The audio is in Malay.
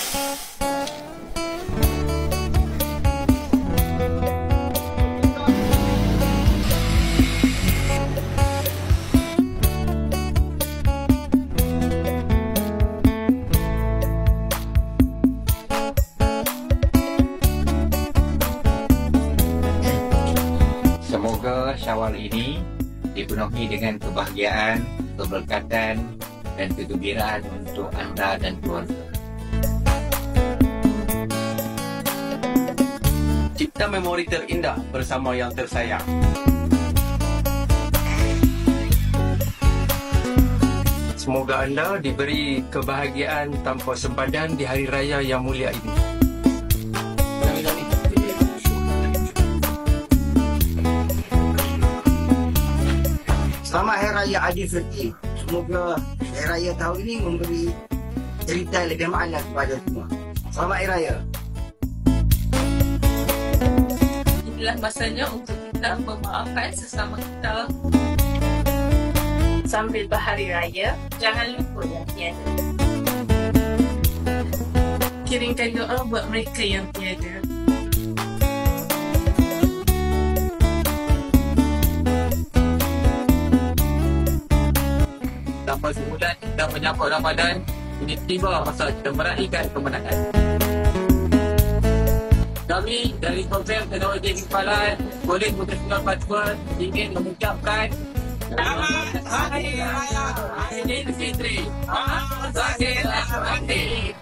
Semoga Syawal ini dipenuhi dengan kebahagiaan, keberkatan dan kegembiraan untuk anda dan keluarga. Cipta memori terindah bersama yang tersayang. Semoga anda diberi kebahagiaan tanpa sempadan di hari raya yang mulia ini. Selamat Hari Raya Aidilfitri. Semoga Hari Raya tahun ini memberi cerita lebih makna kepada semua. Selamat Hari Raya. Inilah masanya untuk kita memaafkan sesama kita. Sambil berhari raya, jangan lupa yang tiada. Kirimkan doa buat mereka yang tiada. Tanpa sebulan kita menyambut Ramadan, ini tiba masa kita meraihkan kemenangan. Kami dari program Teknologi Kempalan boleh Mengetua Fatwa ingin mengucapkan Selamat Hari Raya Aidilfitri. Maaf Zahir dan Batin.